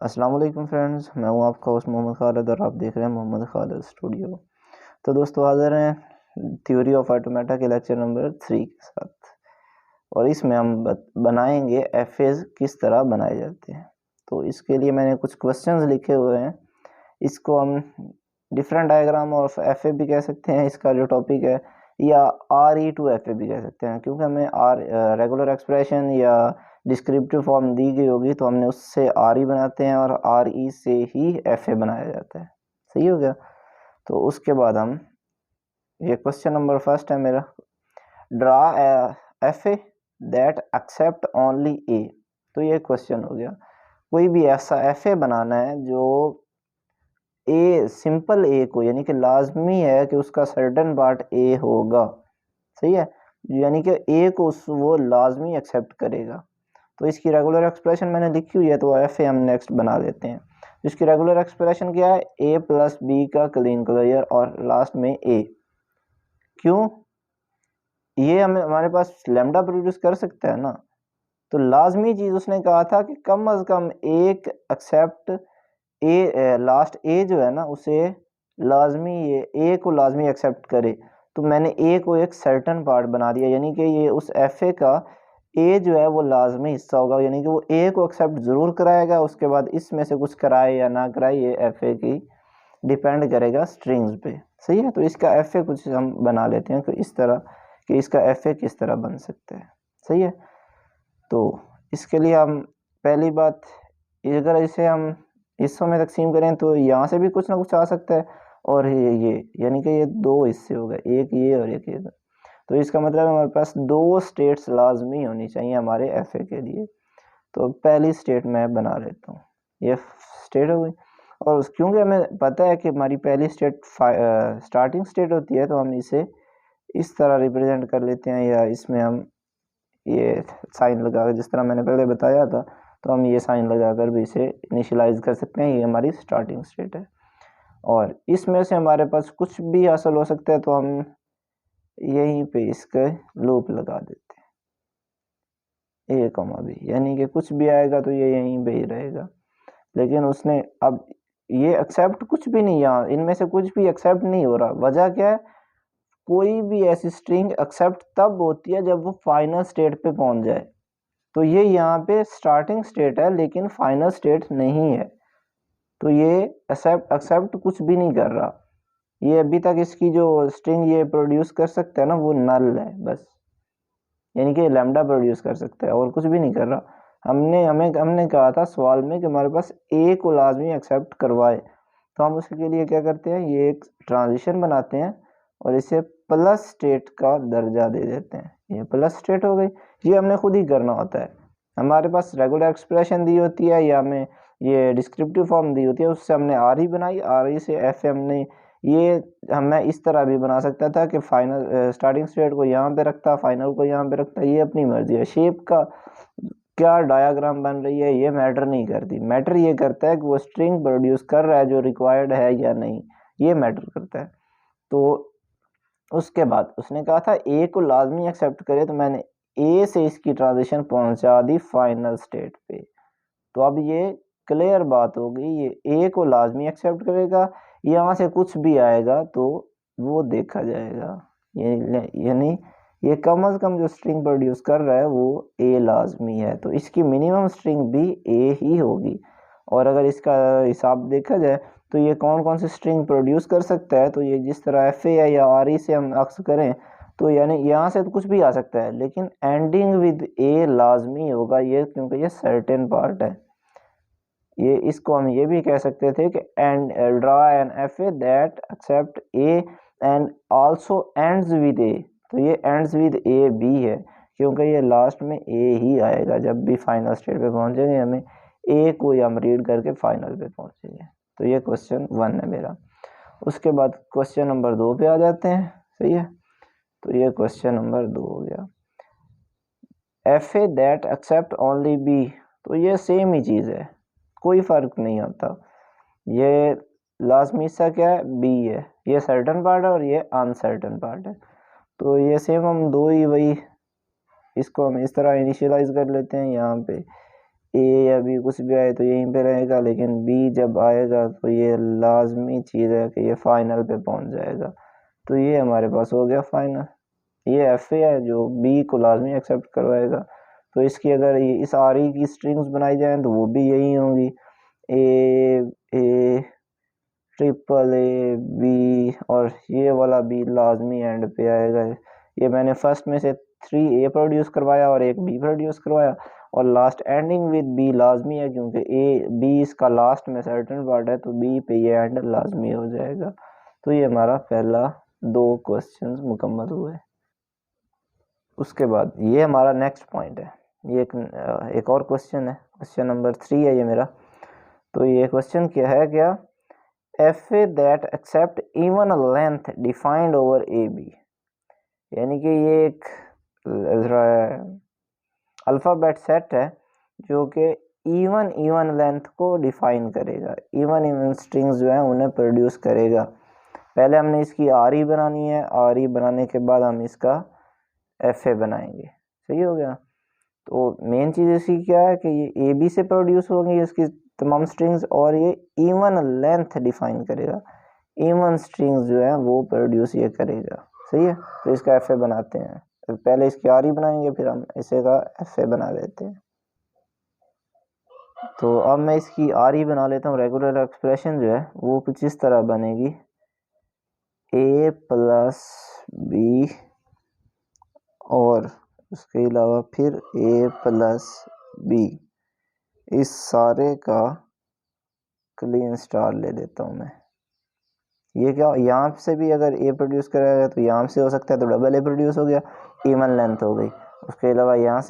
अस्सलाम वालेकुम फ्रेंड्स, मैं हूं आपका होस्ट मोहम्मद खालिद और आप देख रहे हैं मोहम्मद खालिद स्टूडियो। तो दोस्तों हाज़िर हैं थ्योरी ऑफ ऑटोमेटा के लेक्चर नंबर 3 के साथ और इसमें हम बनाएंगे एफएज किस तरह बनाए जाते हैं। तो इसके लिए मैंने कुछ क्वेश्चंस लिखे हुए हैं। इसको हम डिफरेंट डायग्राम ऑफ एफए भी कह सकते हैं, इसका जो टॉपिक है, या आर ई टू एफए भी कह सकते हैं, क्योंकि हमें रेगुलर एक्सप्रेशन या डिस्क्रिप्टिव फॉर्म दी गई होगी तो हमने उससे आर ई बनाते हैं और आर ई से ही एफ ए बनाया जाता है। सही हो गया। तो उसके बाद हम ये क्वेश्चन नंबर फर्स्ट है मेरा, draw F A that accept only A. तो ये क्वेश्चन हो गया, कोई भी ऐसा एफ ए बनाना है जो ए सिंपल ए को, यानी कि लाजमी है कि उसका सर्टेन पार्ट ए होगा। सही है, यानी कि ए को वो लाजमी एक्सेप्ट करेगा। तो इसकी रेगुलर एक्सप्रेशन मैंने लिखी हुई है, तो एफ ए हम नेक्स्ट बना देते हैं। इसकी रेगुलर एक्सप्रेशन क्या है, ए प्लस बी का क्लीन क्लियर और लास्ट में ए। क्यों, ये हमें हमारे पास लैम्डा प्रोड्यूस कर सकता है ना, तो लाजमी चीज उसने कहा था कि कम अज कम एक एक्सेप्ट ए, लास्ट ए जो है ना उसे लाजमी, ये ए को लाजमी एक्सेप्ट करे। तो मैंने ए को एक सर्टन पार्ट बना दिया, यानी कि ये उस एफ ए का ए जो है वो लाजमी हिस्सा होगा, यानी कि वो ए को एक्सेप्ट जरूर कराएगा। उसके बाद इसमें से कुछ कराए या ना कराए ये एफ ए की डिपेंड करेगा स्ट्रिंग्स पे। सही है, तो इसका एफ ए कुछ हम बना लेते हैं कि इस तरह कि इसका एफ ए किस तरह बन सकता है। सही है, तो इसके लिए हम पहली बात, अगर इसे हम हिस्सों में तकसीम करें तो यहाँ से भी कुछ ना कुछ आ सकता है, और ये यानी कि ये दो हिस्से हो गए, एक ये और एक ये। तो इसका मतलब हमारे पास दो स्टेट्स लाजमी होनी चाहिए हमारे एफ ए के लिए। तो पहली स्टेट मैं बना लेता हूँ, ये स्टेट हो गई। और क्योंकि हमें पता है कि हमारी पहली स्टेट स्टार्टिंग स्टेट होती है, तो हम इसे इस तरह रिप्रेजेंट कर लेते हैं, या इसमें हम ये साइन लगाकर, जिस तरह मैंने पहले बताया था, तो हम ये साइन लगाकर भी इसे इनिशियलाइज कर सकते हैं। ये हमारी स्टार्टिंग स्टेट है और इसमें से हमारे पास कुछ भी हासिल हो सकता है, तो हम यहीं पे इसके लूप लगा देते हैं, ए कॉमा बी, यानी कि कुछ भी आएगा तो ये यहीं पे ही रहेगा। लेकिन उसने अब ये एक्सेप्ट कुछ भी नहीं, यहाँ इनमें से कुछ भी एक्सेप्ट नहीं हो रहा। वजह क्या है, कोई भी ऐसी स्ट्रिंग एक्सेप्ट तब होती है जब वो फाइनल स्टेट पे पहुंच जाए। तो ये यहाँ पे स्टार्टिंग स्टेट है लेकिन फाइनल स्टेट नहीं है, तो ये एक्सेप्ट कुछ भी नहीं कर रहा। ये अभी तक इसकी जो स्ट्रिंग ये प्रोड्यूस कर सकता है ना, वो नल है बस, यानी कि लैम्डा प्रोड्यूस कर सकता है और कुछ भी नहीं कर रहा। हमने कहा था सवाल में कि हमारे पास ए को लाजमी एक्सेप्ट करवाए, तो हम उसके लिए क्या करते हैं, ये एक ट्रांजिशन बनाते हैं और इसे प्लस स्टेट का दर्जा दे देते हैं। ये प्लस स्टेट हो गई, ये हमने खुद ही करना होता है। हमारे पास रेगुलर एक्सप्रेशन दी होती है या हमें ये डिस्क्रिप्टिव फॉर्म दी होती है, उससे हमने आर ही बनाई, आर ही से एफ एम ने ये मैं इस तरह भी बना सकता था कि फाइनल स्टार्टिंग स्टेट को यहाँ पे रखता, फाइनल को यहाँ पे रखता। ये अपनी मर्जी है, शेप का क्या डायग्राम बन रही है ये मैटर नहीं करती। मैटर ये करता है कि वो स्ट्रिंग प्रोड्यूस कर रहा है जो रिक्वायर्ड है या नहीं, ये मैटर करता है। तो उसके बाद उसने कहा था ए को लाजमी एक्सेप्ट करे, तो मैंने ए से इसकी ट्रांजिशन पहुंचा दी फाइनल स्टेट पे। तो अब ये क्लियर बात हो गई, ये ए को लाजमी एक्सेप्ट करेगा, यहाँ से कुछ भी आएगा तो वो देखा जाएगा। यानी ये कम अज कम जो स्ट्रिंग प्रोड्यूस कर रहा है वो ए लाजमी है, तो इसकी मिनिमम स्ट्रिंग भी ए ही होगी। और अगर इसका हिसाब देखा जाए तो ये कौन कौन सी स्ट्रिंग प्रोड्यूस कर सकता है, तो ये जिस तरह एफ ए या आर ई से हम अक्स करें, तो यानी यहाँ से तो कुछ भी आ सकता है लेकिन एंडिंग विद ए लाजमी होगा ये, क्योंकि ये सर्टेन पार्ट है। ये इसको हम ये भी कह सकते थे कि and draw an F A that accept A and also ends with A. तो ये एंड्स विद ए भी है, क्योंकि ये लास्ट में ए ही आएगा। जब भी फाइनल स्टेट पे पहुंचेंगे हमें ए को हम रीड करके फाइनल पे पहुंचेंगे। तो ये क्वेश्चन 1 है मेरा। उसके बाद क्वेश्चन नंबर 2 पे आ जाते हैं। सही है, तो ये क्वेश्चन नंबर 2 हो गया, F A that accept only B. तो ये सेम ही चीज़ है, कोई फर्क नहीं आता। ये लाजमी सा क्या है, बी है, ये सर्टन पार्ट है और ये अनसर्टन पार्ट है। तो ये सेम हम दो ही वही, इसको हम इस तरह इनिशियलाइज कर लेते हैं। यहाँ पे ए या बी कुछ भी आए तो यहीं पे रहेगा, लेकिन बी जब आएगा तो ये लाजमी चीज़ है कि ये फाइनल पे पहुंच जाएगा। तो ये हमारे पास हो गया फाइनल। ये एफ ए है जो बी को लाजमी एक्सेप्ट करवाएगा। तो इसकी अगर ये इस आर ई की स्ट्रिंग्स बनाई जाएँ तो वो भी यही होंगी, ए ट्रिपल ए बी, और ये वाला बी लाजमी एंड पे आएगा। ये मैंने फर्स्ट में से 3 ए प्रोड्यूस करवाया और एक बी प्रोड्यूस करवाया, और लास्ट एंडिंग विद बी लाजमी है क्योंकि ए बी इसका लास्ट में सर्टेन पार्ट है, तो बी पे ये एंड लाजमी हो जाएगा। तो ये हमारा पहला 2 क्वेश्चंस मुकम्मल हुए। उसके बाद ये हमारा नेक्स्ट पॉइंट है, ये एक और क्वेश्चन है, क्वेश्चन नंबर 3 है ये मेरा। तो ये क्वेश्चन क्या है, क्या F A that accept even length defined over A B, यानी कि ये एक अल्फ़ाबेट सेट है जो कि इवन लेंथ को डिफाइन करेगा, इवन स्ट्रिंग्स जो है उन्हें प्रोड्यूस करेगा। पहले हमने इसकी आर ई बनानी है, आर ई बनाने के बाद हम इसका एफ ए बनाएंगे। सही हो गया। तो मेन चीज़ इसकी क्या है कि ये ए बी से प्रोड्यूस होंगी इसकी तमाम स्ट्रिंग्स, और ये इवन लेंथ डिफाइन करेगा, इवन स्ट्रिंग्स जो है वो प्रोड्यूस ये करेगा। सही है। तो इसका एफ ए बनाते हैं, तो पहले इसकी आर ई बनाएंगे फिर हम इसे का एफ ए बना लेते हैं। तो अब मैं इसकी आर ई बना लेता हूँ। रेगुलर एक्सप्रेशन जो है वो कुछ इस तरह बनेगी, ए प्लस बी और उसके अलावा फिर ए प्लस बी, इस सारे का क्लीन स्टार ले लेता हूँ मैं। ये क्या, यहाँ से भी अगर ए प्रोड्यूस कराएगा तो यहाँ से हो सकता है, तो डबल ए प्रोड्यूस हो गया, इवन लेंथ हो गई। उसके अलावा यहाँ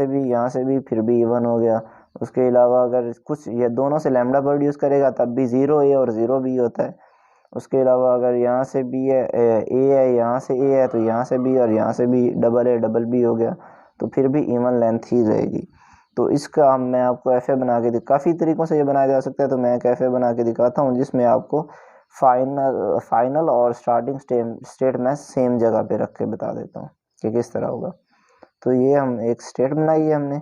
से भी फिर भी इवन हो गया। उसके अलावा अगर कुछ ये दोनों से लैम्डा प्रोड्यूस करेगा तब भी 0 ए और 0 बी होता है। उसके अलावा अगर यहाँ से बी है, ए है, यहाँ से ए है, तो यहाँ से बी और यहाँ से भी डबल ए डबल बी हो गया, तो फिर भी इवन लेंथ ही रहेगी। तो इसका मैं आपको एफ ए बना के काफ़ी तरीक़ों से ये बनाया जा सकता है, तो मैं एक एफ ए बना के दिखाता हूँ जिसमें आपको फाइनल और स्टार्टिंग स्टेट में सेम जगह पे रख के बता देता हूँ कि किस तरह होगा। तो ये हम एक स्टेट बनाई है हमने,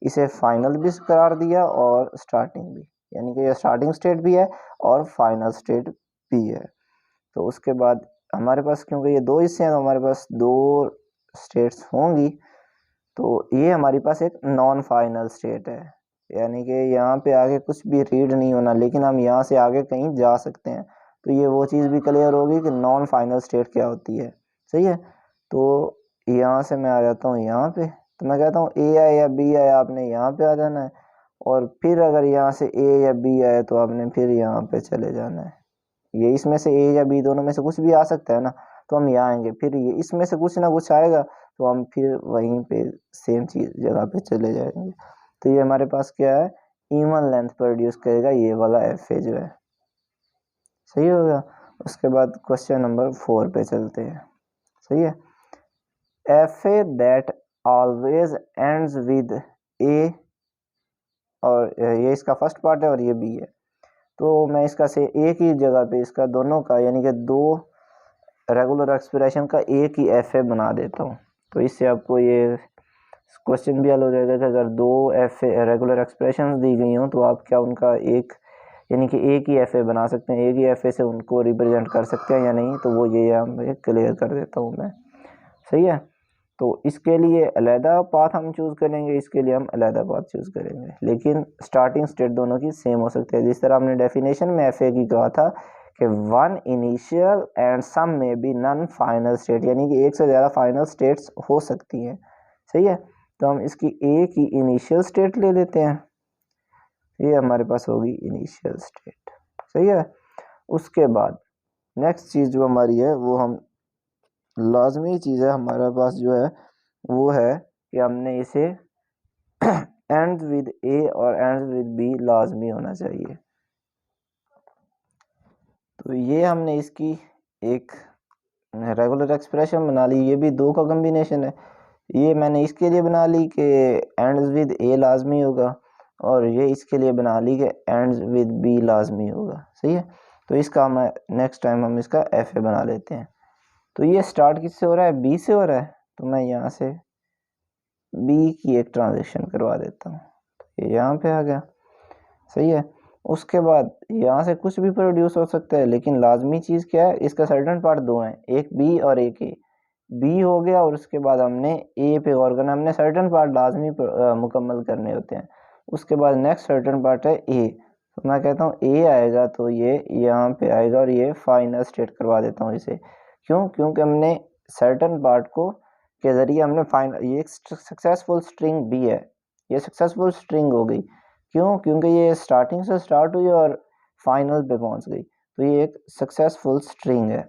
इसे फाइनल भी करार दिया और स्टार्टिंग भी, यानी कि ये स्टार्टिंग स्टेट भी है और फाइनल स्टेट भी है। तो उसके बाद हमारे पास क्योंकि ये 2 हिस्से हैं तो हमारे पास 2 स्टेट्स होंगी, तो ये हमारी पास एक नॉन फाइनल स्टेट है, यानी कि यहाँ पे आगे कुछ भी रीड नहीं होना, लेकिन हम यहाँ से आगे कहीं जा सकते हैं। तो ये वो चीज़ भी क्लियर होगी कि नॉन फाइनल स्टेट क्या होती है। सही है। तो यहाँ से मैं आ जाता हूँ यहाँ पे, तो मैं कहता हूँ ए आए या बी आए आपने यहाँ पे आ जाना है, और फिर अगर यहाँ से ए या बी आए तो आपने फिर यहाँ पे चले जाना है। ये इसमें से ए या बी दोनों में से कुछ भी आ सकता है ना, तो हम यहाँ आएंगे, फिर ये इसमें से कुछ ना कुछ आएगा तो हम फिर वहीं पे सेम चीज़ जगह पे चले जाएंगे। तो ये हमारे पास क्या है, इवन लेंथ प्रोड्यूस करेगा ये वाला एफ ए जो है। सही होगा। उसके बाद क्वेश्चन नंबर 4 पे चलते हैं। सही है। F A that always ends with A, और ये इसका फर्स्ट पार्ट है और ये बी है, तो मैं इसका से एक ही जगह पे इसका दोनों का यानी कि 2 रेगुलर एक्सप्रेशन का एक ही एफ ए बना देता हूँ। तो इससे आपको ये क्वेश्चन भी हल हो जाएगा कि अगर 2 एफ ए रेगुलर एक्सप्रेशन दी गई हों तो आप क्या उनका एक यानी कि एक ही एफ ए बना सकते हैं, एक ही एफ ए से उनको रिप्रेजेंट कर सकते हैं या नहीं, तो वो ये यहाँ पे क्लियर कर देता हूँ मैं। सही है। तो इसके लिए अलहदा पाथ हम चूज़ करेंगे, इसके लिए हम अलहदा पाथ चूज़ करेंगे, लेकिन स्टार्टिंग स्टेट दोनों की सेम हो सकती है। जिस तरह हमने डेफिनेशन में एफ ए की कहा था कि 1 इनिशियल एंड सम में बी नन फाइनल स्टेट, यानी कि एक से ज़्यादा फाइनल स्टेट्स हो सकती हैं। सही है। तो हम इसकी एक ही इनिशियल स्टेट ले लेते हैं, ये हमारे पास होगी इनिशियल स्टेट। सही है। उसके बाद नेक्स्ट चीज़ जो हमारी है वो हम लाजमी चीज़ है हमारे पास जो है वो है कि हमने इसे एंड विद ए और एंड विद बी लाजमी होना चाहिए। तो ये हमने इसकी एक रेगुलर एक्सप्रेशन बना ली, ये भी 2 का कॉम्बिनेशन है। ये मैंने इसके लिए बना ली कि एंड्स विद ए लाजमी होगा, और ये इसके लिए बना ली कि एंड्स विद बी लाजमी होगा। सही है। तो इसका हम नेक्स्ट टाइम हम इसका एफ ए बना लेते हैं। तो ये स्टार्ट किससे हो रहा है, बी से हो रहा है, तो मैं यहाँ से बी की एक ट्रांजेक्शन करवा देता हूँ। ये यहाँ पे आ गया, सही है। उसके बाद यहाँ से कुछ भी प्रोड्यूस हो सकता है, लेकिन लाजमी चीज़ क्या है, इसका सर्टेन पार्ट दो हैं, एक बी और एक ए। बी हो गया और उसके बाद हमने ए पे गौर करना, हमने सर्टेन पार्ट लाजमी मुकम्मल करने होते हैं। उसके बाद नेक्स्ट सर्टेन पार्ट है ए, तो मैं कहता हूँ ए आएगा तो ये यहाँ पे आएगा और ये फाइनल स्टेट करवा देता हूँ इसे। क्यों? क्योंकि हमने सर्टेन पार्ट को के ज़रिए हमने फाइनल, ये सक्सेसफुल स्ट्रिंग बी है, ये सक्सेसफुल स्ट्रिंग हो गई। क्यों? क्योंकि ये स्टार्टिंग से स्टार्ट हुई और फाइनल पे पहुंच गई, तो ये एक सक्सेसफुल स्ट्रिंग है।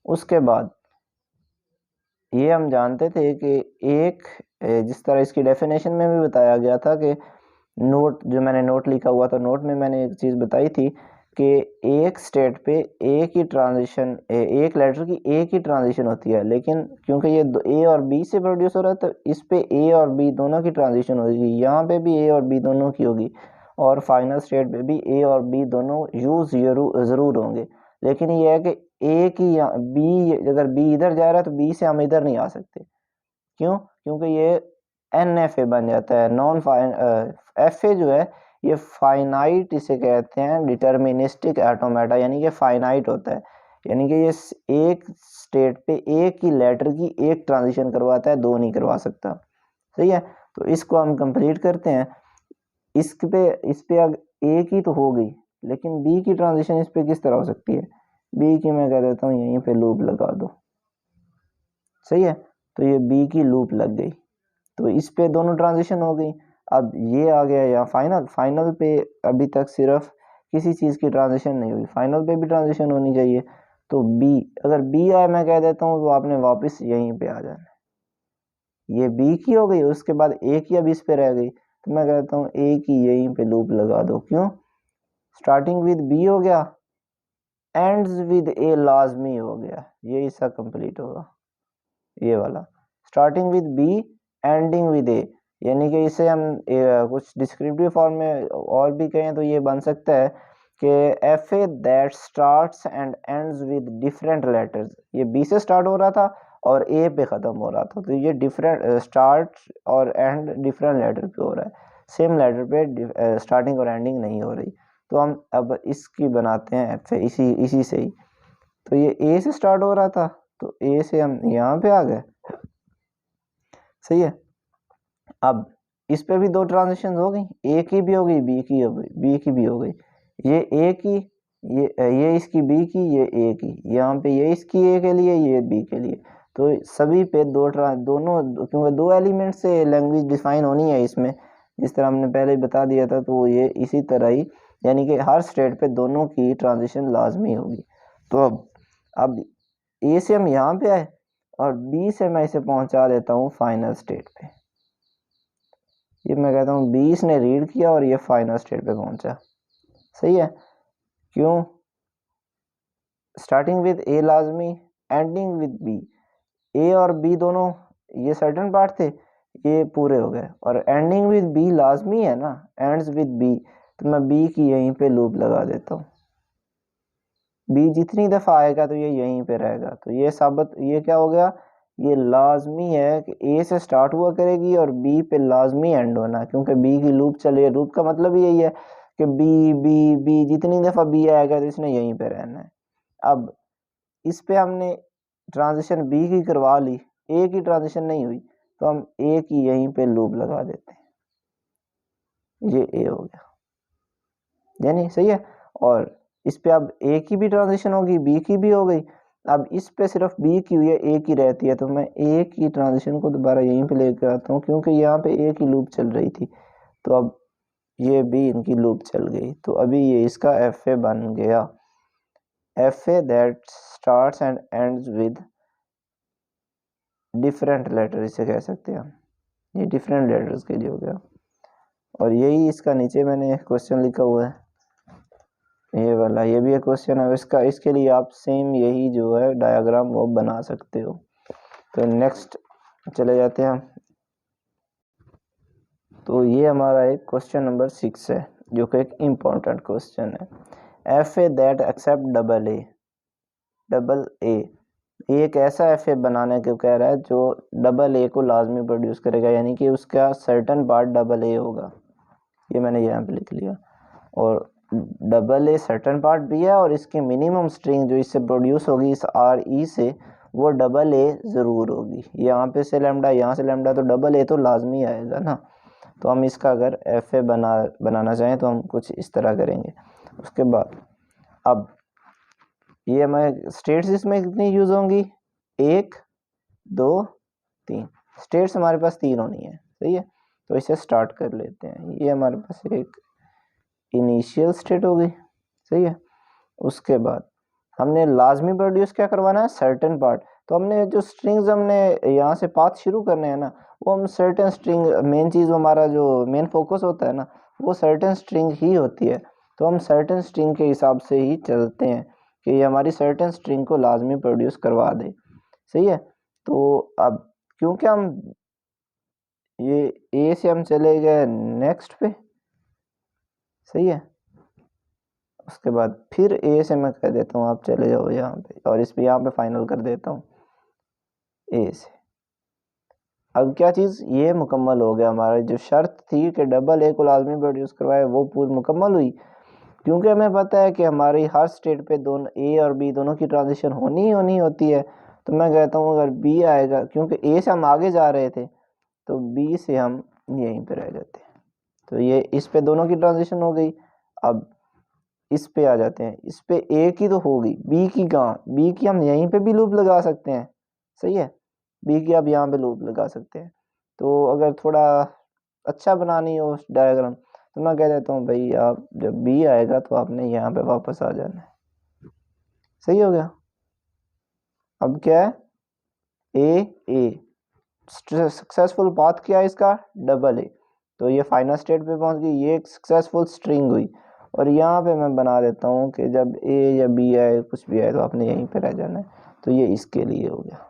उसके बाद ये हम जानते थे कि एक, जिस तरह इसकी डेफिनेशन में भी बताया गया था कि नोट, जो मैंने नोट लिखा हुआ था, नोट में मैंने एक चीज़ बताई थी कि एक स्टेट पे एक ही ट्रांजिशन, एक लेटर की एक ही ट्रांजिशन होती है, लेकिन क्योंकि ये ए और बी से प्रोड्यूस हो रहा है तो इस पे ए और बी दोनों की ट्रांजिशन होगी, यहाँ पे भी ए और बी दोनों की होगी, और फाइनल स्टेट पे भी ए और बी दोनों यूज ज़रूर होंगे। लेकिन ये है कि ए की बी, अगर बी इधर जा रहा है तो बी से हम इधर नहीं आ सकते। क्यों? क्योंकि ये एन एफ ए बन जाता है, नॉन फाइन एफ ए जो है ये फाइनाइट इसे कहते हैं, डिटर्मिनिस्टिक ऑटोमेटा, यानी कि फाइनाइट होता है, यानी कि ये एक स्टेट पे एक ही लेटर की एक ट्रांजिशन करवाता है, दो नहीं करवा सकता, सही है। तो इसको हम कंप्लीट करते हैं। इस पे अब ए की तो हो गई, लेकिन बी की ट्रांजिशन इस पे किस तरह हो सकती है? बी की मैं कह देता हूँ यहीं पे लूप लगा दो, सही है। तो ये बी की लूप लग गई, तो इस पे दोनों ट्रांजिशन हो गई। अब ये आ गया यहाँ फाइनल, फाइनल पे अभी तक सिर्फ किसी चीज़ की ट्रांजिशन नहीं हुई, फाइनल पे भी ट्रांजिशन होनी चाहिए। तो बी, अगर बी आए मैं कह देता हूँ तो आपने वापस यहीं पे आ जाना, ये बी की हो गई, उसके बाद ए की अब इस पे रह गई, तो मैं कहता हूँ ए की यहीं पे लूप लगा दो। क्यों? स्टार्टिंग विद बी हो गया, एंड्स विद ए लाजमी हो गया, ये इसका कंप्लीट होगा, ये वाला starting with B ending with A, यानी कि इसे हम कुछ डिस्क्रिप्टिव फॉर्म में और भी कहें तो ये बन सकता है कि F A that starts and ends with different letters, ये बी से स्टार्ट हो रहा था और ए पे ख़त्म हो रहा था, तो ये डिफरेंट स्टार्ट और एंड डिफरेंट लेटर पे हो रहा है, सेम लेटर पे स्टार्टिंग और एंडिंग नहीं हो रही। तो हम अब इसकी बनाते हैं एफ ए, इसी से ही। तो ये ए से स्टार्ट हो रहा था, तो ए से हम यहाँ पे आ गए, सही है। अब इस पे भी दो ट्रांजिशन हो गई, ए की भी हो गई, बी की हो गई, बी की भी हो गई, ये ए की, ये इसकी बी की, ये ए की, यहाँ पे ये इसकी ए के लिए, ये बी के लिए। तो सभी पे दोनों, क्योंकि दो एलिमेंट से लैंग्वेज डिफाइन होनी है इसमें, जिस तरह हमने पहले ही बता दिया था, तो ये इसी तरह ही, यानी कि हर स्टेट पे दोनों की ट्रांजिशन लाजमी होगी। तो अब ए से हम यहाँ पे आए और बी से मैं इसे पहुंचा देता हूँ फाइनल स्टेट पे, ये मैं कहता हूँ 20 ने रीड किया और ये फाइनल स्टेट पे पहुंचा, सही है। क्यों? स्टार्टिंग विद ए लाजमी, एंडिंग विद बी, ए और बी दोनों ये सर्टेन पार्ट थे, ये पूरे हो गए, और एंडिंग विद बी लाजमी है ना, एंड्स विद बी, तो मैं बी की यहीं पे लूप लगा देता हूँ। बी जितनी दफ़ा आएगा तो ये यहीं पे रहेगा, तो ये साबित, ये क्या हो गया, ये लाजमी है कि ए से स्टार्ट हुआ करेगी और बी पे लाजमी एंड होना, क्योंकि बी की लूप चल रही है। लूप का मतलब यही है कि बी बी बी जितनी दफ़ा बी आएगा तो इसने यहीं पे रहना है। अब इस पे हमने ट्रांजिशन बी की करवा ली, ए की ट्रांजिशन नहीं हुई, तो हम ए की यहीं पे लूप लगा देते हैं, ये ए हो गया, यानी सही है। और इस पे अब ए की भी ट्रांजिशन होगी, बी की भी हो गई, अब इस पे सिर्फ बी की हुई है, ए की रहती है, तो मैं ए की ट्रांजिशन को दोबारा यहीं पे लेकर आता हूँ, क्योंकि यहाँ पे ए की लूप चल रही थी, तो अब ये भी इनकी लूप चल गई, तो अभी ये इसका एफ ए बन गया, F A that starts and ends with different letter, इसे कह सकते हैं हम, ये डिफरेंट लेटर्स के लिए हो गया। और यही इसका नीचे मैंने क्वेश्चन लिखा हुआ है, ये वाला, ये भी एक क्वेश्चन है इसका, इसके लिए आप सेम यही जो है डायग्राम वो बना सकते हो। तो नेक्स्ट चले जाते हैं हम। तो ये हमारा एक क्वेश्चन नंबर 6 है, जो कि एक इम्पोर्टेंट क्वेश्चन है। F A that accept double A, ये एक ऐसा एफ ए बनाने को कह रहा है जो डबल ए को लाजमी प्रोड्यूस करेगा, यानी कि उसका सर्टन पार्ट डबल ए होगा। ये मैंने यहाँ पे लिख लिया। और डबल ए सर्टेन पार्ट भी है और इसकी मिनिमम स्ट्रिंग जो इससे प्रोड्यूस होगी इस आर ई से वो डबल ए ज़रूर होगी। यहाँ पे से लैम्डा, यहाँ से लैम्डा, तो डबल ए तो लाजमी आएगा ना। तो हम इसका अगर एफ ए बनाना चाहें तो हम कुछ इस तरह करेंगे। उसके बाद अब ये हमारे स्टेट्स इसमें कितनी यूज़ होंगी, 1 2 3 स्टेट्स हमारे पास 3 होनी है, सही है। तो इसे स्टार्ट कर लेते हैं। ये हमारे पास एक इनिशियल स्टेट होगी, सही है। उसके बाद हमने लाजमी प्रोड्यूस क्या करवाना है, सर्टेन पार्ट। तो हमने जो स्ट्रिंग्स हमने यहाँ से पाथ शुरू करने हैं ना, वो हम सर्टेन स्ट्रिंग, मेन चीज़ हमारा जो मेन फोकस होता है ना वो सर्टेन स्ट्रिंग ही होती है। तो हम सर्टेन स्ट्रिंग के हिसाब से ही चलते हैं कि ये हमारी सर्टेन स्ट्रिंग को लाजमी प्रोड्यूस करवा दे, सही है। तो अब क्योंकि हम ये ए से हम चले गए नेक्स्ट पे, सही है। उसके बाद फिर ए से मैं कह देता हूँ आप चले जाओ यहाँ पे, और इस पे यहाँ पे फाइनल कर देता हूँ ए से। अब क्या चीज़, ये मुकम्मल हो गया। हमारा जो शर्त थी कि डबल ए को लाजमी प्रोड्यूस करवाए वो पूरी मुकम्मल हुई। क्योंकि हमें पता है कि हमारी हर स्टेट पे दोनों ए और बी दोनों की ट्रांजिशन होनी ही होनी होती है। तो मैं कहता हूँ अगर बी आएगा, क्योंकि ए से हम आगे जा रहे थे तो बी से हम यहीं पे रह जाते हैं। तो ये इस पे दोनों की ट्रांजिशन हो गई। अब इस पे आ जाते हैं, इस पे ए की तो हो गई, बी की कहाँ, बी की हम यहीं पे भी लूप लगा सकते हैं, सही है। बी की आप यहाँ पे लूप लगा सकते हैं। तो अगर थोड़ा अच्छा बनानी हो डायग्राम तो मैं कह देता हूँ भाई आप जब बी आएगा तो आपने यहाँ पे वापस आ जाना है, सही हो गया। अब क्या है, ए सक्सेसफुल पाथ क्या है इसका, डबल ए। तो ये फाइनल स्टेट पे पहुंच गई, ये एक सक्सेसफुल स्ट्रिंग हुई। और यहाँ पे मैं बना देता हूँ कि जब ए या बी आए, कुछ भी आए, तो आपने यहीं पे रह जाना है। तो ये इसके लिए हो गया,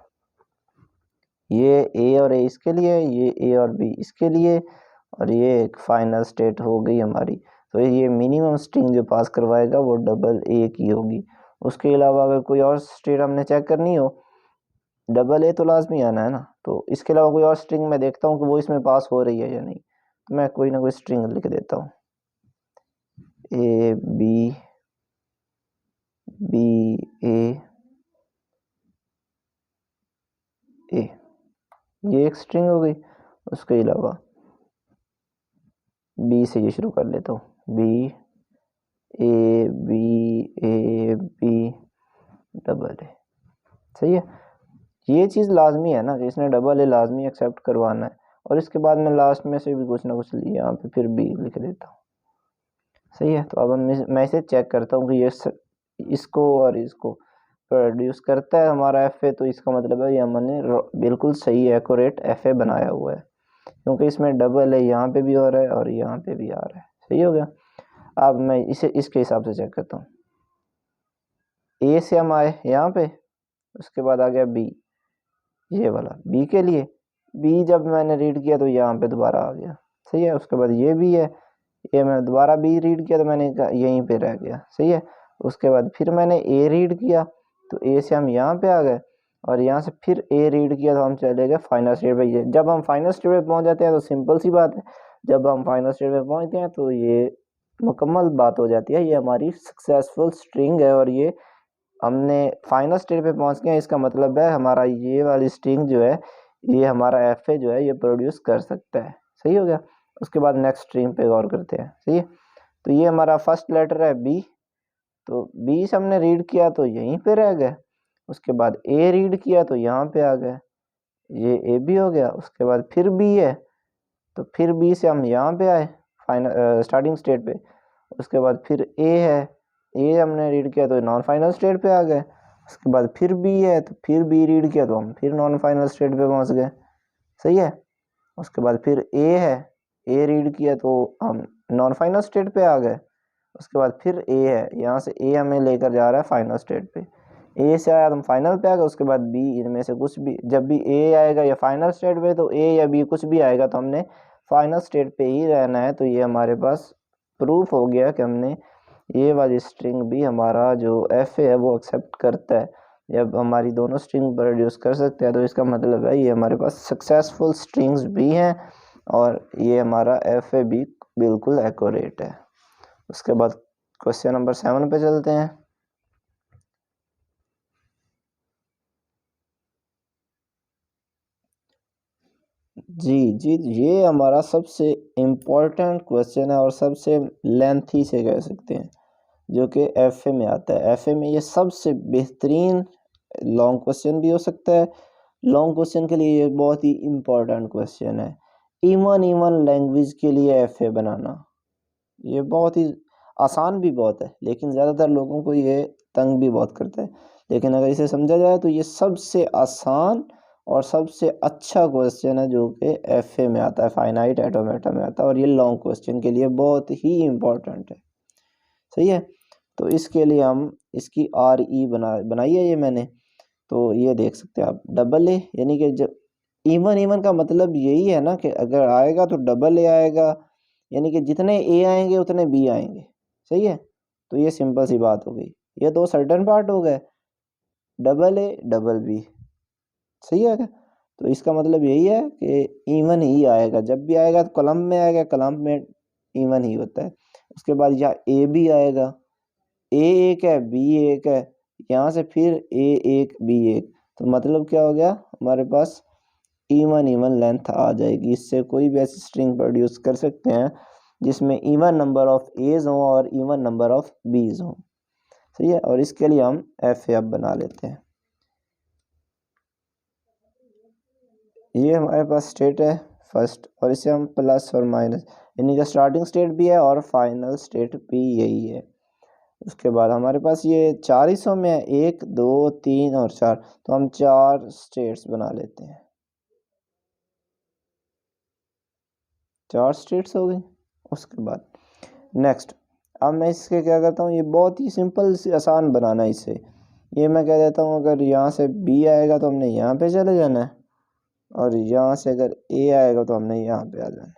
ये ए और ए इसके लिए, ये ए और बी इसके लिए, और ये एक फाइनल स्टेट हो गई हमारी। तो ये मिनिमम स्ट्रिंग जो पास करवाएगा वो डबल ए की होगी। उसके अलावा अगर कोई और स्टेट हमने चेक करनी हो, डबल ए तो लाजमी आना है ना। तो इसके अलावा कोई और स्ट्रिंग मैं देखता हूँ कि वो इसमें पास हो रही है या नहीं। तो मैं कोई ना कोई स्ट्रिंग लिख देता हूँ, ए बी बी ए ए, ये एक स्ट्रिंग हो गई। उसके अलावा बी से ये शुरू कर लेता हूँ, B A B double A, सही है। ये चीज़ लाजमी है ना कि इसने डबल ए लाजमी एक्सेप्ट करवाना है। और इसके बाद मैं लास्ट में से भी कुछ ना कुछ यहाँ पे फिर बी लिख देता हूँ, सही है। तो अब मैं इसे चेक करता हूँ कि ये इसको और इसको प्रोड्यूस करता है हमारा एफ ए। तो इसका मतलब है ये हमने बिल्कुल सही एक्यूरेट एफ ए बनाया हुआ है, क्योंकि इसमें डबल है, यहाँ पे भी हो रहा है और यहाँ पे भी आ रहा है, सही हो गया। अब मैं इसे इसके हिसाब से चेक करता हूँ। ए से हम आए यहाँ पे, उसके बाद आ गया बी, ये वाला बी के लिए। बी जब मैंने रीड किया तो यहाँ पे दोबारा आ गया, सही है। उसके बाद ये भी है, ये मैं दोबारा बी रीड किया तो मैंने यहीं पे रह गया, सही है। उसके बाद फिर मैंने ए रीड किया तो ए से हम यहाँ पे आ गए, और यहाँ से फिर ए रीड किया तो हम चले गए फाइनल स्टेट पे। ये जब हम फाइनल स्टेट पे पहुँच जाते हैं तो सिंपल सी बात है, जब हम फाइनल स्टेट पे पहुँचते हैं तो ये मुकम्मल बात हो जाती है, ये हमारी सक्सेसफुल स्ट्रिंग है। और ये हमने फाइनल स्टेट पे पहुँच गए, इसका मतलब है हमारा ये वाली स्ट्रिंग जो है, ये हमारा एफ ए जो है ये प्रोड्यूस कर सकता है, सही हो गया। उसके बाद नेक्स्ट स्ट्रिंग पे गौर करते हैं, सही है। तो ये हमारा फर्स्ट लेटर है बी, तो बी से हमने रीड किया तो यहीं पे रह गए। उसके बाद ए रीड किया तो यहाँ पे आ गए, ये ए बी हो गया। उसके बाद फिर बी है तो फिर बी से हम यहाँ पे आए फाइनल स्टार्टिंग स्टेट पे। उसके बाद फिर ए है, ए हमने रीड किया तो नॉन फाइनल स्टेट पे आ गए। उसके बाद फिर बी है तो फिर बी रीड किया तो हम फिर नॉन फाइनल स्टेट पे पहुँच गए, सही है। उसके बाद फिर ए है, ए रीड किया तो हम नॉन फाइनल स्टेट पे आ गए। उसके बाद फिर ए है, यहाँ से ए हमें लेकर जा रहा है फाइनल स्टेट पे। ए से आया तो हम फाइनल पे आ गए। उसके बाद बी, इनमें से कुछ भी, जब भी ए आएगा या फाइनल स्टेट पे तो ए या बी कुछ भी आएगा तो हमने फाइनल स्टेट पे ही रहना है। तो ये हमारे पास प्रूफ हो गया कि हमने ये वाली स्ट्रिंग भी हमारा जो एफ है वो एक्सेप्ट करता है। जब हमारी दोनों स्ट्रिंग प्रोड्यूस कर सकते हैं तो इसका मतलब है ये हमारे पास सक्सेसफुल स्ट्रिंग्स भी हैं और ये हमारा एफ ए भी बिल्कुल एक्यूरेट है। उसके बाद क्वेश्चन नंबर 7 पे चलते हैं। जी जी, ये हमारा सबसे इम्पोर्टेंट क्वेश्चन है और सबसे लेंथी से कह सकते हैं, जो कि एफए में आता है। एफए में ये सबसे बेहतरीन लॉन्ग क्वेश्चन भी हो सकता है। लॉन्ग क्वेश्चन के लिए ये बहुत ही इम्पोर्टेंट क्वेश्चन है। इवन लैंग्वेज के लिए एफए बनाना ये बहुत ही आसान भी बहुत है, लेकिन ज़्यादातर लोगों को ये तंग भी बहुत करता है। लेकिन अगर इसे समझा जाए तो ये सबसे आसान और सबसे अच्छा क्वेश्चन है, जो कि एफए में आता है, फाइनाइट ऑटोमेटा में आता है, और ये लॉन्ग क्वेश्चन के लिए बहुत ही इम्पोर्टेंट है। सही है। तो इसके लिए हम इसकी RE बनाई है ये मैंने, तो ये देख सकते हैं आप, डबल ए, यानी कि जब इवन का मतलब यही है ना कि अगर आएगा तो डबल ए आएगा, यानी कि जितने ए आएंगे उतने बी आएंगे। सही है। तो ये सिंपल सी बात हो गई। ये दो सर्टेन पार्ट हो गए, डबल ए डबल बी। सही है क्या? तो इसका मतलब यही है कि इवन ही आएगा, जब भी आएगा तो कॉलम में आएगा, कॉलम में इवन ही होता है। उसके बाद यहाँ ए भी आएगा, ए एक है बी एक है, यहाँ से फिर ए एक बी एक, तो मतलब क्या हो गया, हमारे पास इवन लेंथ आ जाएगी। इससे कोई भी ऐसी स्ट्रिंग प्रोड्यूस कर सकते हैं जिसमें इवन नंबर ऑफ एज हो और इवन नंबर ऑफ बीज हो। सही है। और इसके लिए हम एफ अब बना लेते हैं। ये हमारे पास स्टेट है फर्स्ट, और इसे हम प्लस और माइनस, यानी कि स्टार्टिंग स्टेट भी है और फाइनल स्टेट भी यही है। उसके बाद हमारे पास ये 4 हिस्सों में है, 1 2 3 और 4, तो हम 4 स्टेट्स बना लेते हैं। 4 स्टेट्स हो गई। उसके बाद नेक्स्ट, अब मैं इसके क्या करता हूँ, ये बहुत ही सिंपल सी आसान बनाना है इसे। ये मैं कह देता हूँ अगर यहाँ से बी आएगा तो हमने यहाँ पे चले जाना है, और यहाँ से अगर ए आएगा तो हमने यहाँ पे आ जाना है।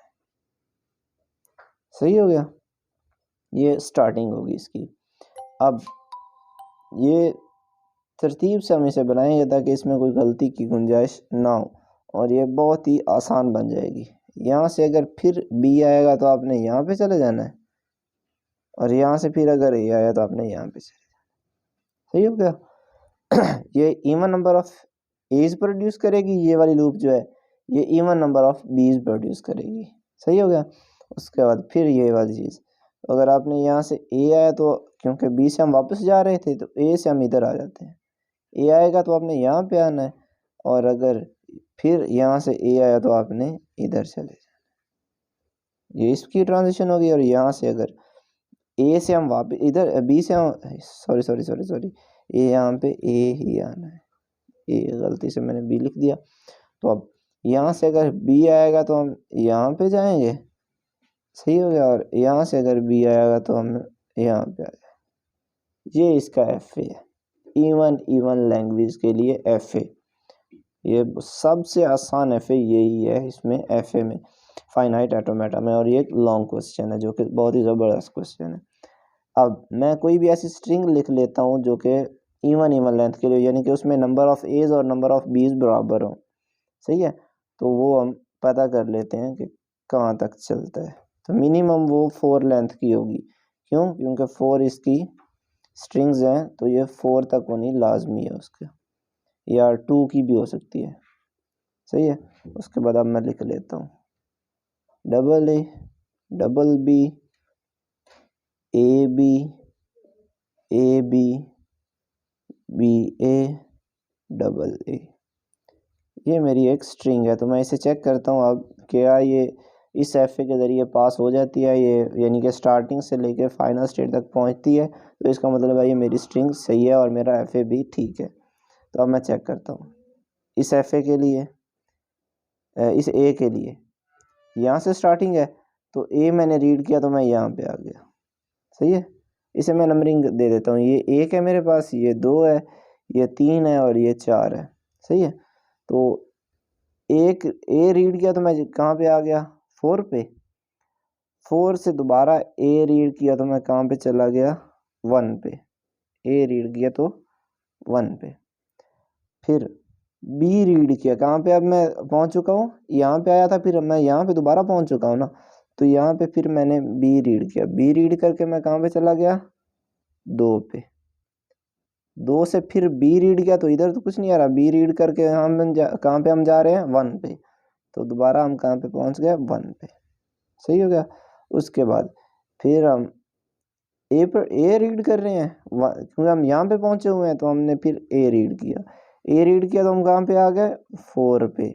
सही हो गया। ये स्टार्टिंग होगी इसकी। अब ये तरतीब से हम इसे बनाएंगे ताकि इसमें कोई गलती की गुंजाइश ना हो, और ये बहुत ही आसान बन जाएगी। यहाँ से अगर फिर बी आएगा तो आपने यहाँ पे चले जाना है, और यहाँ से फिर अगर ए आया तो आपने यहाँ पे चले जाना। सही हो गया। ये even number of edge produce करेगी, ये वाली लूप जो है ये even number of B's produce करेगी। सही हो गया। उसके बाद फिर ये वाली चीज़, अगर आपने यहाँ से ए आया तो क्योंकि बी से हम वापस जा रहे थे तो ए से हम इधर आ जाते हैं, ए आएगा तो आपने यहाँ पे आना है, और अगर फिर यहाँ से ए आया तो आपने इधर चले जाना। ये इसकी ट्रांजिशन होगी। और यहाँ से अगर ए से हम वापस इधर बी से हम सॉरी ए यहाँ पे ए ही आना है, ए गलती से मैंने बी लिख दिया। तो अब यहाँ से अगर बी आएगा तो हम यहाँ पे जाएंगे। सही हो गया। और यहाँ से अगर बी आएगा तो हम यहाँ पे आ जाएंगे। ये इसका एफ है, इवन लैंग्वेज के लिए एफ ए। ये सबसे आसान एफ ए यही है इसमें, एफ ए में, फाइनाइट ऑटोमेटा में। और ये एक लॉन्ग क्वेश्चन है जो कि बहुत ही ज़बरदस्त क्वेश्चन है। अब मैं कोई भी ऐसी स्ट्रिंग लिख लेता हूँ जो कि इवन लेंथ के लिए, यानी कि उसमें नंबर ऑफ एज और नंबर ऑफ बीज बराबर हो। सही है। तो वो हम पता कर लेते हैं कि कहाँ तक चलता है। तो मिनिमम वो 4 लेंथ की होगी। क्यों? क्योंकि 4 इसकी स्ट्रिंग्स हैं, तो ये 4 तक होनी लाजमी है उसके, या 2 की भी हो सकती है। सही है। उसके बाद अब मैं लिख लेता हूँ double A double B A B A B B A double A. ये मेरी एक स्ट्रिंग है। तो मैं इसे चेक करता हूँ अब क्या ये इस एफ ए के ज़रिए पास हो जाती है, ये यानी कि स्टार्टिंग से लेकर फाइनल स्टेट तक पहुँचती है। तो इसका मतलब है ये मेरी स्ट्रिंग सही है और मेरा एफ ए भी ठीक है। तो अब मैं चेक करता हूँ इस एफ ए के लिए, इस ए के लिए यहाँ से स्टार्टिंग है, तो ए मैंने रीड किया तो मैं यहाँ पे आ गया। सही है। इसे मैं नंबरिंग दे देता हूँ, ये 1 है मेरे पास, ये 2 है, ये 3 है और ये 4 है। सही है। तो एक ए रीड किया तो मैं कहाँ पे आ गया, 4 पे। 4 से दोबारा ए रीड किया तो मैं कहाँ पे चला गया, 1 पे। ए रीड किया तो 1 पे। फिर बी रीड किया, कहाँ पे अब मैं पहुँच चुका हूँ, यहाँ पे आया था, फिर मैं यहाँ पे दोबारा पहुँच चुका हूँ ना। तो यहाँ पे फिर मैंने बी रीड किया, बी रीड करके मैं कहाँ पे चला गया, 2 पे, 2 से फिर बी रीड किया तो इधर तो कुछ नहीं आ रहा, बी रीड करके कहाँ पे हम जा रहे हैं, 1 पे, तो दोबारा हम कहाँ पे पहुँच गए, 1 पे। सही हो गया। उसके बाद फिर हम ए पर ए रीड कर रहे हैं, क्योंकि हम यहाँ पे पहुंचे हुए हैं तो हमने फिर ए रीड किया, ए रीड किया तो हम कहाँ पे आ गए, 4 पे,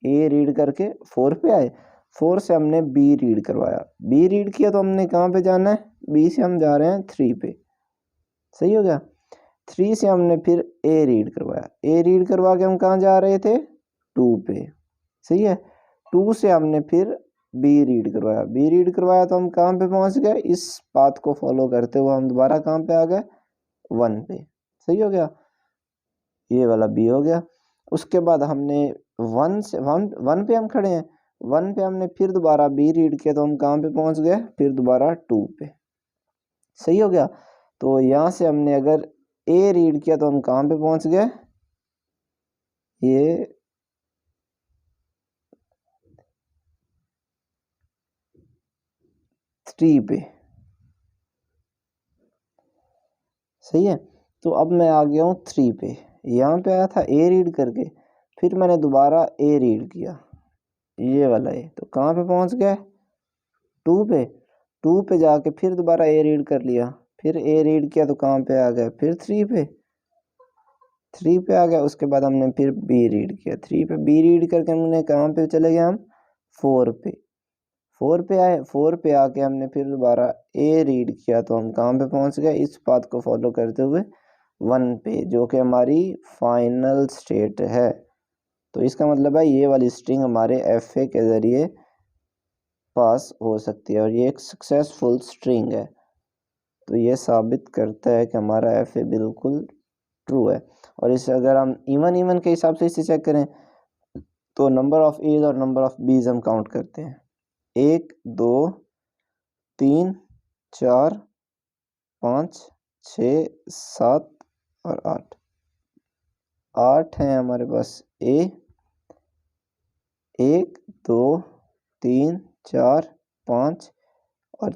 ए रीड करके 4 पे आए, 4 से हमने बी रीड करवाया, बी रीड किया तो हमने कहाँ पे जाना है, बी से हम जा रहे हैं 3 पे। सही हो गया। 3 से हमने फिर ए रीड करवाया, ए रीड करवा के हम कहाँ जा रहे थे, 2 पे। सही है। 2 से हमने फिर बी रीड करवाया, बी रीड करवाया तो हम कहाँ पे पहुंच गए, इस पाथ को फॉलो करते हुए हम दोबारा कहाँ पे आ गए, 1 पे। सही हो गया, ये वाला बी हो गया। उसके बाद हमने 1 पे हम खड़े हैं, 1 पे हमने फिर दोबारा बी रीड किया तो हम कहाँ पे पहुंच गए, फिर दोबारा 2 पे। सही हो गया। तो यहाँ से हमने अगर ए रीड किया तो हम कहाँ पे पहुंच गए, ये 3 पे। सही है। तो अब मैं आ गया हूँ 3 पे, यहाँ पे आया था ए रीड करके, फिर मैंने दोबारा ए रीड किया, ये वाला है, तो कहाँ पे पहुँच गए, 2 पे। 2 पे जाके फिर दोबारा ए रीड कर लिया, फिर ए रीड किया तो कहाँ पे आ गए, फिर 3 पे, 3 पे आ गया। उसके बाद हमने फिर बी रीड किया, 3 पे बी रीड करके हमने कहाँ पे चले गए हम, 4 पे, 4 पे आए, 4 पे आके हमने फिर दोबारा ए रीड किया तो हम कहाँ पे पहुँच गए, इस पाथ को फॉलो करते हुए 1 पे, जो कि हमारी फाइनल स्टेट है। तो इसका मतलब है ये वाली स्ट्रिंग हमारे एफ ए के ज़रिए पास हो सकती है और ये एक सक्सेसफुल स्ट्रिंग है। तो ये साबित करता है कि हमारा एफ ए बिल्कुल ट्रू है। और इसे अगर हम इवन के हिसाब से इसे चेक करें तो नंबर ऑफ एज और नंबर ऑफ बीज हम काउंट करते हैं, 1 2 3 4 5 6 7 और 8, 8 हैं हमारे पास ए, 1 2 3 4 5 और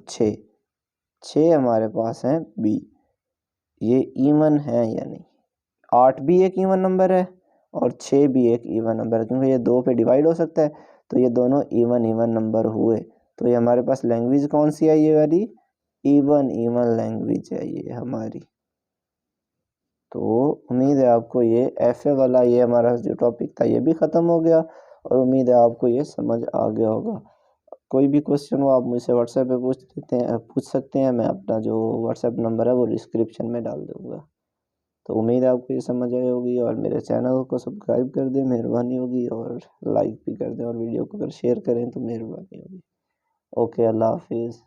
6 हमारे पास हैं बी। ये इवन है या नहीं, 8 भी एक इवन नंबर है और 6 भी एक इवन नंबर है, क्योंकि ये 2 पे डिवाइड हो सकता है, तो ये दोनों इवन नंबर हुए। तो ये हमारे पास लैंग्वेज कौन सी है, ये वाली इवन लैंग्वेज है ये हमारी। तो उम्मीद है आपको ये एफ ए वाला ये हमारा जो टॉपिक था ये भी ख़त्म हो गया और उम्मीद है आपको ये समझ आ गया होगा। कोई भी क्वेश्चन हो आप मुझसे व्हाट्सएप पे पूछ सकते हैं, मैं अपना जो व्हाट्सएप नंबर है वो डिस्क्रिप्शन में डाल दूँगा। तो उम्मीद है आपको ये समझ आई होगी और मेरे चैनल को सब्सक्राइब कर दें, मेहरबानी होगी, और लाइक भी कर दें और वीडियो को अगर शेयर करें तो मेहरबानी होगी। ओके, अल्लाह हाफिज़।